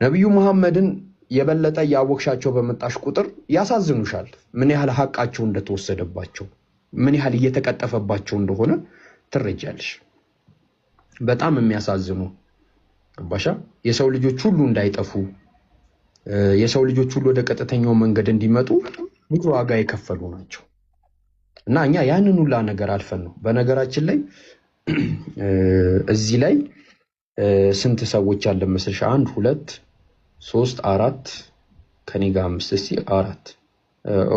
ነብዩ መሐመድን የበለጠ ያወቅሻቸው በመጣሽ ቁጥር ያሳዝኑሻል። ምን ያህል ሐቃቸው እንደተወሰደባቸው ምን ያህል እየተቀጠፈባቸው እንደሆነ ትረጃለሽ። በጣም የሚያሳዝኑ ባሻ የሰው ልጆች ሁሉ እንዳይጠፉ የሰው ልጆች ሁሉ ወደ ቀጥተኛው መንገድ እንዲመጡ ብዙ ዋጋ የከፈሉ ናቸው እና እኛ ያንን ሁላ ነገር አልፈን ነው። በነገራችን ላይ እዚህ ላይ ስንት ሰዎች አለ መሰለሽ? 1 2 3 4 ከኔ ጋር 5 እስቲ 4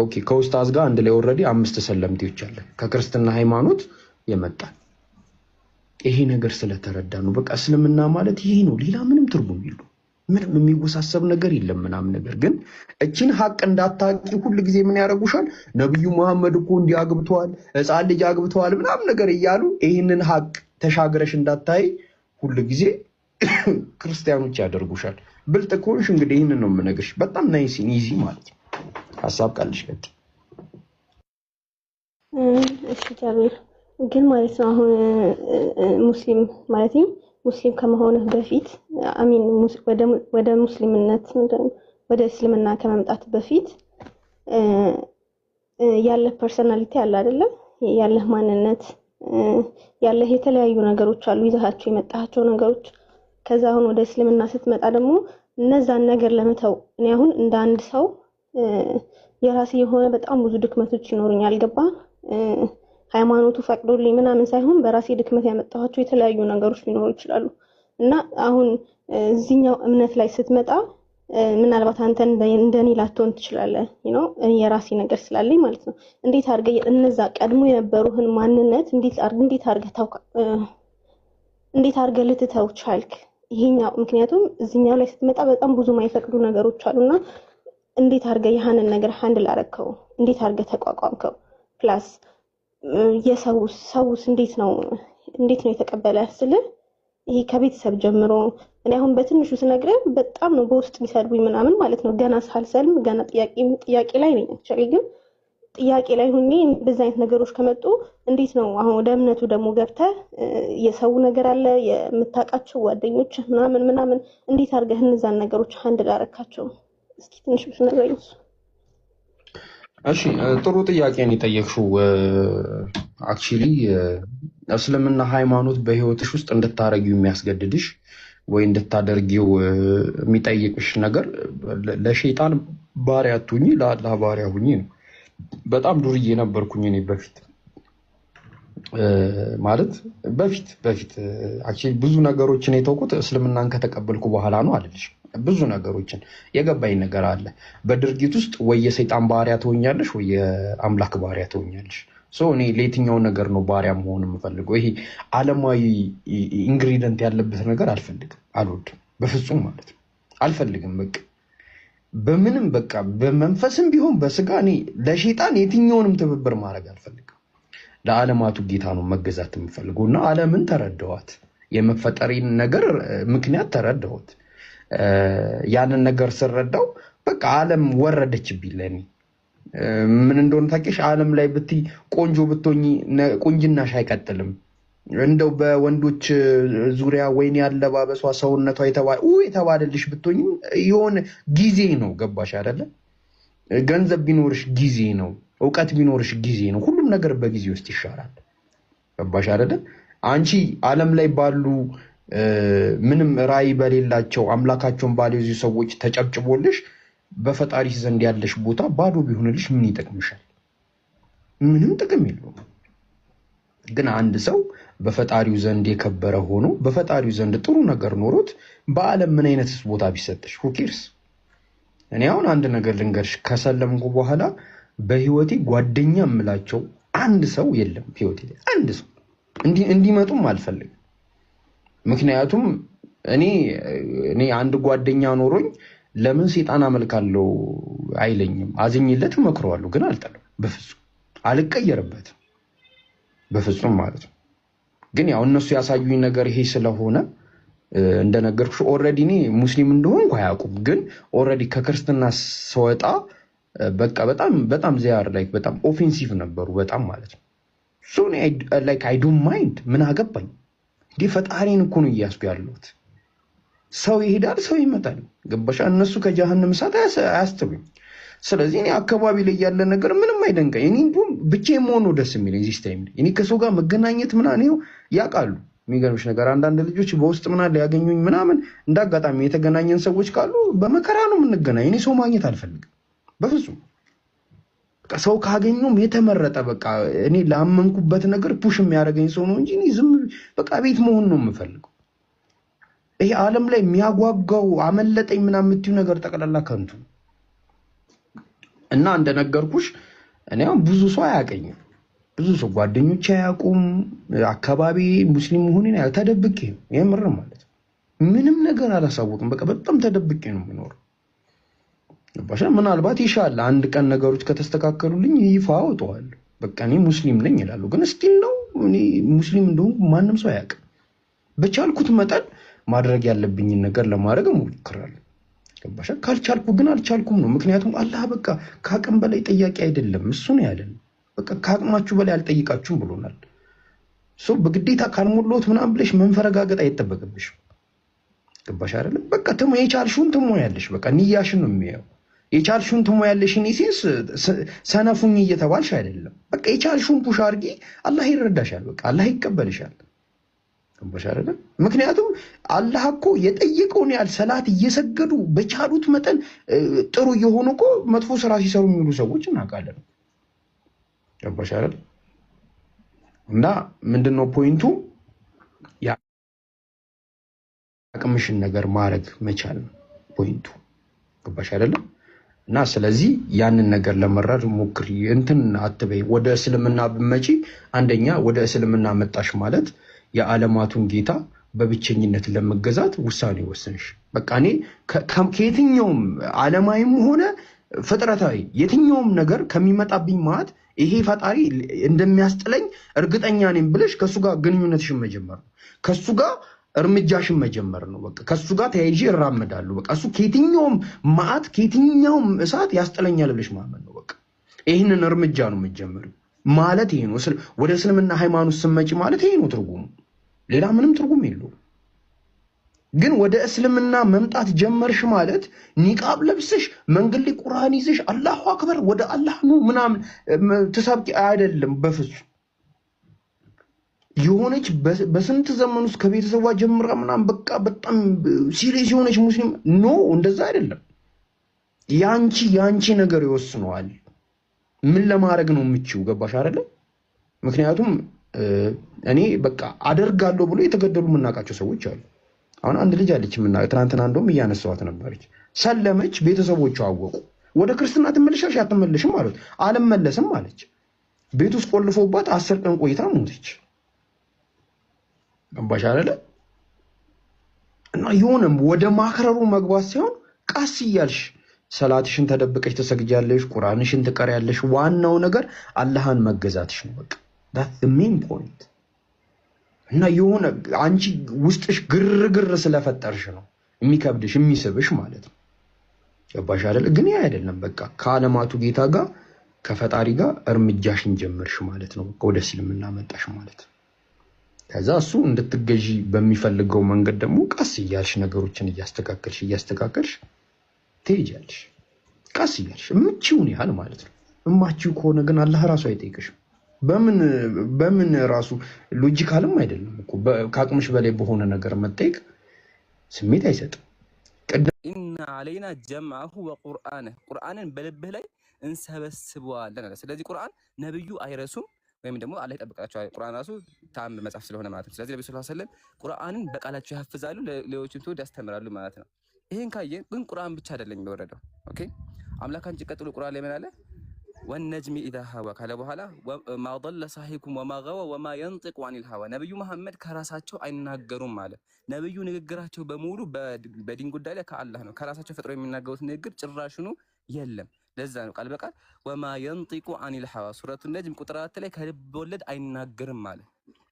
ኦኬ ከኡስታዝ ጋር አንድ ላይ ኦሬዲ 5 ሰለምቴዎች አለ ከክርስትና ሃይማኖት የመጣ ይሄ ነገር ስለተረዳ ነው። በቃ እስልምና ማለት ይሄ ነው፣ ሌላ ምንም ትርጉም የለውም፣ ምንም የሚወሳሰብ ነገር የለም ምናምን። ነገር ግን እቺን ሐቅ እንዳታቂ ሁሉ ጊዜ ምን ያረጉሻል? ነብዩ መሐመድ እኮ እንዲያግብተዋል፣ ሕፃን ልጅ አግብተዋል ምናምን ነገር እያሉ ይሄንን ሐቅ ተሻግረሽ እንዳታይ ሁሉ ጊዜ ክርስቲያኖች ያደርጉሻል። ብልጥ ከሆንሽ እንግዲህ ይሄንን ነው የምነግርሽ። በጣም ናይስ ኢዚ ማለት ነው። ሐሳብ ቃልሽ ገጥ እሺ ጃቤር ግን ማለት ነው አሁን ሙስሊም ማለት ሙስሊም ከመሆንህ በፊት አሚን ወደ ሙስሊምነት ወደ እስልምና ከመምጣት በፊት ያለ ፐርሰናሊቲ አለ አይደለ? ያለ ማንነት ያለ የተለያዩ ነገሮች አሉ ይዛሃቸው የመጣሃቸው ነገሮች። ከዛ አሁን ወደ እስልምና ስትመጣ ደግሞ እነዛን ነገር ለመተው እኔ አሁን እንደ አንድ ሰው የራሴ የሆነ በጣም ብዙ ድክመቶች ይኖሩኛል። ገባ? ሃይማኖቱ ፈቅዶልኝ ምናምን ሳይሆን በራሴ ድክመት ያመጣኋቸው የተለያዩ ነገሮች ሊኖሩ ይችላሉ እና አሁን እዚህኛው እምነት ላይ ስትመጣ ምናልባት አንተ እንደኔ ላትሆን ትችላለህ የራሴ ነገር ስላለኝ ማለት ነው። እንዴት አድርገህ እነዛ ቀድሞ የነበሩህን ማንነት እንዴት አድርገህ ልትተው ቻልክ? ይሄኛው ምክንያቱም እዚህኛው ላይ ስትመጣ በጣም ብዙ ማይፈቅዱ ነገሮች አሉና እንዴት አድርገህ ያንን ነገር ሃንድል አረከው? እንዴት አድርገህ ተቋቋምከው? ፕላስ የሰውስ እንዴት ነው የተቀበለ ስለ ይሄ ከቤተሰብ ጀምሮ እኔ አሁን በትንሹ ስነግርህ በጣም ነው በውስጥ የሚሰድቡኝ ምናምን ማለት ነው። ገና ሳልሰልም ገና ጥያቄ ላይ ነኝ። አክቹአሊ ግን ጥያቄ ላይ ሆኜ በዛ አይነት ነገሮች ከመጡ እንዴት ነው አሁን ወደ እምነቱ ደግሞ ገብተህ የሰው ነገር አለ የምታውቃቸው ጓደኞች ምናምን እንዴት አድርገህ እነዛን ነገሮች ሃንድል አረካቸው? እስኪ ትንሽ ብትነግረኝ። እሺ ጥሩ ጥያቄ ነው የጠየቅሽው። አክቹሊ እስልምና ሃይማኖት በህይወትሽ ውስጥ እንድታረጊው የሚያስገድድሽ ወይ እንድታደርጊው የሚጠይቅሽ ነገር ለሸይጣን ባሪያ አትሁኚ፣ ለአላህ ባሪያ ሁኚ ነው። በጣም ዱርዬ ነበርኩኝ እኔ በፊት አክቹሊ ብዙ ነገሮችን የተውኩት እስልምናን ከተቀበልኩ በኋላ ነው አልልሽ። ብዙ ነገሮችን የገባኝ ነገር አለ። በድርጊት ውስጥ ወይ የሰይጣን ባሪያ ትሆኛለሽ ወይ የአምላክ ባሪያ ትሆኛለሽ። እኔ ለየትኛው ነገር ነው ባሪያ መሆን የምፈልገው? ይሄ ዓለማዊ ኢንግሪዲየንት ያለበት ነገር አልፈልግም፣ አልወድም፣ በፍጹም ማለት ነው አልፈልግም። በምንም በመንፈስም ቢሆን በስጋ እኔ ለሸይጣን የትኛውንም ትብብር ማድረግ አልፈልግም። ለዓለማቱ ጌታ ነው መገዛት የምፈልገው እና ዓለምን ተረዳኋት፣ የመፈጠሪን ነገር ምክንያት ተረዳሁት። ያንን ነገር ስረዳው ዓለም ወረደችብኝ ለኔ። ምን እንደሆነ ታውቂሽ? ዓለም ላይ ብትይ ቆንጆ ብትሆኚ ቁንጅናሽ አይቀጥልም። እንደው በወንዶች ዙሪያ ወይኔ ያለባበሷ ሰውነቷ የተባለልሽ ብትሆኚ የሆነ ጊዜ ነው። ገባሽ አይደለ? ገንዘብ ቢኖርሽ ጊዜ ነው፣ እውቀት ቢኖርሽ ጊዜ ነው። ሁሉም ነገር በጊዜ ውስጥ ይሻላል። ገባሽ አይደለ? አንቺ ዓለም ላይ ባሉ ምንም ራዕይ በሌላቸው አምላካቸውን ባልይዙ ሰዎች ተጨብጭቦልሽ በፈጣሪ ዘንድ ያለሽ ቦታ ባዶ ቢሆንልሽ ምን ይጠቅምሻል? ምንም ጥቅም የለውም። ግን አንድ ሰው በፈጣሪው ዘንድ የከበረ ሆኖ በፈጣሪው ዘንድ ጥሩ ነገር ኖሮት በዓለም ምን አይነት ቦታ ቢሰጥሽ who cares? እኔ አሁን አንድ ነገር ልንገርሽ፣ ከሰለምኩ በኋላ በህይወቴ ጓደኛ የምላቸው አንድ ሰው የለም። ህይወቴ ላይ አንድ ሰው እንዲመጡም አልፈልግም። ምክንያቱም እኔ አንድ ጓደኛ ኖሮኝ ለምን ሰይጣን አመልካለሁ አይለኝም። አዝኝለት መክረዋለሁ፣ ግን አልጠላም፣ በፍጹም አልቀየርበትም፣ በፍጹም ማለት ነው። ግን ያው እነሱ ያሳዩኝ ነገር ይሄ ስለሆነ እንደነገርኩሽ ኦልሬዲ እኔ ሙስሊም እንደሆንኩ አያውቁም። ግን ኦልሬዲ ከክርስትና ስወጣ በጣም ዚያር ላይክ በጣም ኦፌንሲቭ ነበሩ፣ በጣም ማለት ነው። ላይክ አይ ዶንት ማይንድ፣ ምን አገባኝ እንዴ? ፈጣሪን እኮ ነው እያስኩ ያለሁት። ሰው ይሄዳል፣ ሰው ይመጣል። ገባሽ? እነሱ ከጀሃነም እሳት አያስጥሉኝ። ስለዚህ እኔ አካባቢ ላይ ያለ ነገር ምንም አይደንቀኝ። እኔ እንዲሁም ብቻዬን መሆን ነው ደስ የሚለኝ። እዚህ ታይም እኔ ከሰው ጋር መገናኘት ምናምን ይኸው ያውቃሉ። የሚገርምሽ ነገር አንዳንድ ልጆች በውስጥ ምናምን ሊያገኙኝ ምናምን እንዳጋጣሚ የተገናኘን ሰዎች ካሉ በመከራ ነው የምንገናኝ። እኔ ሰው ማግኘት አልፈልግም በፍጹም። በቃ ሰው ካገኘውም የተመረጠ በቃ እኔ ላመንኩበት ነገር ፑሽ የሚያደርገኝ ሰው ነው እንጂ እኔ ዝም በቃ ቤት መሆን ነው የምፈልገው። ይሄ ዓለም ላይ የሚያጓጓው አመለጠኝ ምናምን የምትዩ ነገር ጠቅላላ ከንቱ እና እንደነገርኩሽ እኔ አሁን ብዙ ሰው አያውቀኝም። ብዙ ሰው ጓደኞቼ አያውቁም። አካባቢ ሙስሊም መሆኔን ተደብቄ ነው የምር ማለት ምንም ነገር አላሳወቅም። በቃ በጣም ተደብቄ ነው የምኖረው። ባሻ ምናልባት ይሻል አንድ ቀን ነገሮች ከተስተካከሉልኝ ይፋ አወጣዋለሁ። በቃ እኔ ሙስሊም ነኝ ይላሉ። ግን ስቲል ነው እኔ ሙስሊም እንደሆንኩ ማንም ሰው አያውቅም። በቻልኩት መጠን ማድረግ ያለብኝን ነገር ለማድረግ እሞክራለሁ። ገባሽ? ካልቻልኩ ግን አልቻልኩም ነው። ምክንያቱም አላህ በቃ ከአቅም በላይ ጠያቂ አይደለም። እሱ ነው ያለን። በቃ ከአቅማችሁ በላይ አልጠይቃችሁም ብሎናል። በግዴታ ካልሞላሁት ምናምን ብለሽ መንፈረጋገጥ አይጠበቅብሽም። ገባሽ አይደለም? በቃ የቻልሽውን ትሞያለሽ። በቃ ንያሽን ነው የሚያየው። የቻልሽውን ትሞያለሽ። ሴንስ ሰነፉኝ እየተባልሽ አይደለም። በቃ የቻልሽውን ፑሽ አድርጊ። አላህ ይረዳሻል። በቃ አላህ ይቀበልሻል። ገባሽ አይደለም? ምክንያቱም አላህ እኮ የጠየቀውን ያህል ሰላት እየሰገዱ በቻሉት መጠን ጥሩ እየሆኑ እኮ መጥፎ ስራ ሲሰሩ የሚውሉ ሰዎች እናውቃለን። ገባሽ አይደል? እና ምንድነው ፖይንቱ? የአቅምሽን ነገር ማድረግ መቻል ነው ፖይንቱ። ገባሽ አይደለም? እና ስለዚህ ያንን ነገር ለመራድ ሞክሪ። እንትን አትበይ። ወደ እስልምና ብመጪ አንደኛ ወደ እስልምና መጣሽ ማለት የዓለማቱን ጌታ በብቸኝነት ለመገዛት ውሳኔ ወሰንሽ። በቃ እኔ ከየትኛውም ዓለማዊም ሆነ ፍጥረታዊ የትኛውም ነገር ከሚመጣብኝ ማለት ይሄ ፈጣሪ እንደሚያስጥለኝ እርግጠኛ ነኝ ብለሽ ከሱ ጋር ግንኙነትሽን መጀመር ነው። ከሱ ጋር እርምጃሽን መጀመር ነው። በቃ ከሱ ጋር ተያይዤ እራመዳለሁ። በቃ እሱ ከየትኛውም ማዕት ከየትኛውም እሳት ያስጥለኛል ብለሽ ማመን ነው። በቃ ይህንን እርምጃ ነው የምትጀምሪው ማለት ይሄ ነው። ወደ እስልምና ሃይማኖት ስትመጪ ማለት ይሄ ነው ትርጉሙ። ሌላ ምንም ትርጉም የለውም። ግን ወደ እስልምና መምጣት ጀመርሽ ማለት ኒቃብ ለብስሽ መንገድ ላይ ቁርአን ይዘሽ አላሁ አክበር ወደ አላህ ነው ምናምን ተሳብቂ አይደለም በፍጹም። የሆነች በስንት ዘመን ውስጥ ከቤተሰቧ ጀምራ ምናምን በቃ በጣም ሲሪየስ የሆነች ሙስሊም ኖ፣ እንደዛ አይደለም። ያንቺ ነገር ይወስነዋል። ምን ለማድረግ ነው የምችው? ገባሽ አይደለም? ምክንያቱም እኔ በቃ አደርጋለሁ ብሎ የተገደሉ የምናውቃቸው ሰዎች አሉ። አሁን አንድ ልጅ አለች ትናንትና እንደውም እያነሳኋት ነበረች። ሰለመች፣ ቤተሰቦቿ አወቁ። ወደ ክርስትና ትመለሻለሽ አትመለሽም አሉት። አልመለስም አለች። ቤት ውስጥ ቆልፎባት 10 ቀን ቆይታ ሞተች። ገባሽ አይደለ? እና የሆነም ወደ ማክረሩ መግባት ሳይሆን ቀስ እያልሽ ሰላትሽን ተደብቀሽ ትሰግጃለሽ፣ ቁርአንሽን ትቀሪያለሽ። ዋናው ነገር አላህን መገዛትሽ ነው። በቃ that's the main point። እና የሆነ አንቺ ውስጥሽ ግርግር ስለፈጠርሽ ነው የሚከብድሽ የሚስብሽ ማለት ነው። ገባሽ አይደለ? ግን ያ አይደለም። በቃ ከዓለማቱ ጌታ ጋር ከፈጣሪ ጋር እርምጃሽን ጀመርሽ ማለት ነው። ወደ እስልምና መጣሽ ማለት ነው። ከዛ እሱ እንድትገዢ በሚፈልገው መንገድ ደግሞ ቀስ እያልሽ ነገሮችን እያስተካከልሽ ትሄጃለሽ። ቀስ እያልሽ እምችውን ያህል ማለት ነው። እማችው ከሆነ ግን አላህ ራሱ አይጠይቅሽም። በምን ራሱ ሎጂካልም አይደለም እኮ ከአቅምሽ በላይ በሆነ ነገር መጠየቅ ስሜት አይሰጥም። ኢና አለይና ጀምዐሁ ወቁርአነ ቁርአንን በልብህ ላይ እንሰበስበዋለን አለ። ስለዚህ ቁርአን ነብዩ አይረሱም ወይም ደግሞ አላህ ይጠብቃቸዋል። ቁርአን ራሱ ተአምር መጽሐፍ ስለሆነ ማለት ነው። ስለዚህ ነብዩ ሰለላሁ ዐለይሂ ወሰለም ቁርአንን በቃላቸው ያፍዛሉ፣ ለሌሎችም ትውልድ ያስተምራሉ ማለት ነው። ይሄን ካየን ግን ቁርአን ብቻ አይደለም የሚወረደው። ኦኬ አምላካችን ቀጥሎ ቁርአን ላይ ምን አለ? ወነጅሚ ኢዛ ሀዋ ካለ በኋላ ማ ضل صاحبكم وما غوى وما ينطق عن الهوى ነብዩ መሐመድ ከራሳቸው አይናገሩም ማለት ነብዩ ንግግራቸው በሙሉ በዲን ጉዳይ ላይ ከአላህ ነው። ከራሳቸው ፈጥሮ የሚናገሩት ንግግር ጭራሽኑ የለም። ለዛ ነው ቃል በቃል ወማ ينطق عن الهوى ሱረቱ ነጅም ቁጥር 4 ላይ ከልብ ወለድ አይናገርም ማለት።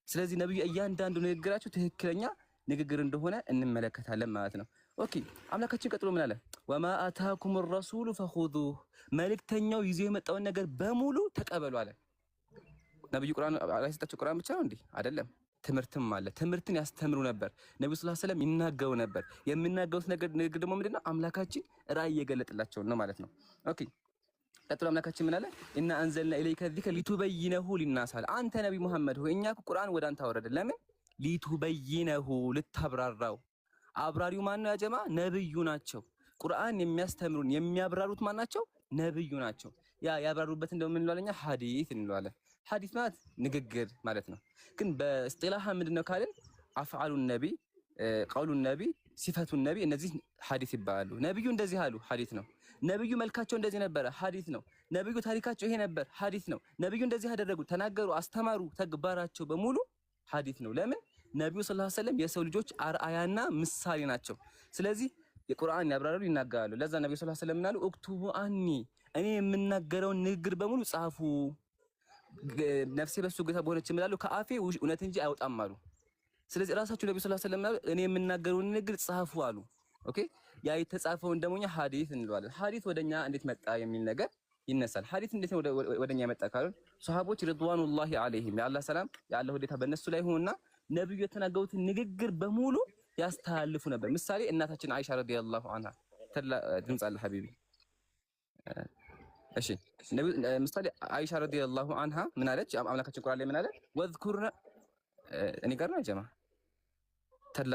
ስለዚህ ነብዩ እያንዳንዱ ንግግራቸው ትክክለኛ ንግግር እንደሆነ እንመለከታለን ማለት ነው። ኦኬ አምላካችን ቀጥሎ ምን አለ? ወማ አታኩም الرسول فخذوه መልእክተኛው ይዞ የመጣውን ነገር በሙሉ ተቀበሉ አለ። ነብዩ ቁርአን አላህ የሰጣቸው ቁርአን ብቻ ነው እንዴ? አይደለም። ትምህርትም አለ። ትምህርትን ያስተምሩ ነበር። ነብዩ ሰለላሁ ዐለይሂ ወሰለም ይናገሩ ነበር። የሚናገሩት ነገር ደግሞ ምንድነው? አምላካችን ራእይ እየገለጠላቸው ነው ማለት ነው። ኦኬ ቀጥሎ አምላካችን ምን አለ? ኢና አንዘልና ኢለይከ ዚክረ ሊቱበይነሁ ሊናስ አለ። አንተ ነብይ መሐመድ ሆይ እኛ ቁርአን ወደ አንተ አወረድን። ለምን? ሊቱበይነሁ ልታብራራው። አብራሪው ማን ነው? ያጀማ ነብዩ ናቸው። ቁርአን የሚያስተምሩን የሚያብራሩት ማን ናቸው? ነብዩ ናቸው። ያ ያብራሩበት እንደምን እንለዋለኛ? ሐዲስ እንለዋለን። ሐዲስ ማለት ንግግር ማለት ነው። ግን በእስጢላህ ምንድነው ካልን አፍዓሉ ነቢ፣ ቀውሉ ነቢ፣ ሲፈቱ ነቢ እነዚህ ሐዲስ ይባላሉ። ነብዩ እንደዚህ አሉ፣ ሐዲስ ነው። ነብዩ መልካቸው እንደዚህ ነበረ፣ ሐዲስ ነው። ነብዩ ታሪካቸው ይሄ ነበር፣ ሐዲስ ነው። ነብዩ እንደዚህ ያደረጉ፣ ተናገሩ፣ አስተማሩ፣ ተግባራቸው በሙሉ ሐዲስ ነው። ለምን? ነብዩ ሰለላሁ ዐለይሂ ወሰለም የሰው ልጆች አርአያና ምሳሌ ናቸው። ስለዚህ የቁርአን ያብራራሉ፣ ይናገራሉ። ለዛ ነብዩ ሰለላሁ ዐለይሂ ወሰለም ምናሉ? ኡክቱቡ አኒ እኔ የምናገረውን ንግግር በሙሉ ጻፉ። ነፍሴ በሱ ጌታ በሆነች እምላለሁ ከአፌ እውነት እንጂ አይወጣም አሉ። ስለዚህ ራሳቸው ነብዩ ሰለላሁ ዐለይሂ ወሰለም እኔ የምናገረውን ንግግር ጻፉ አሉ። ኦኬ ያ የተጻፈውን ደሞኛ ሐዲስ እንለዋለን። ሐዲስ ወደኛ እንዴት መጣ የሚል ነገር ይነሳል። ሐዲስ እንዴት ወደኛ መጣ ካሉን ሱሐቦች ሪድዋኑላሂ ዐለይሂም የአላህ ሰላም የአላህ ወዴታ በእነሱ ላይ ሆነና ነብዩ የተናገሩትን ንግግር በሙሉ ያስተላልፉ ነበር። ምሳሌ እናታችን አይሻ ረዲየላሁ ዐንሃ ድምጽ አለ ሐቢቢ። እሺ ምሳሌ አይሻ ረዲየላሁ ዐንሃ ምን አለች? አምላካችን ቁርአን ላይ ምን አለ? ወዝኩርና እኔ ጋር ነው ጀማ ተላ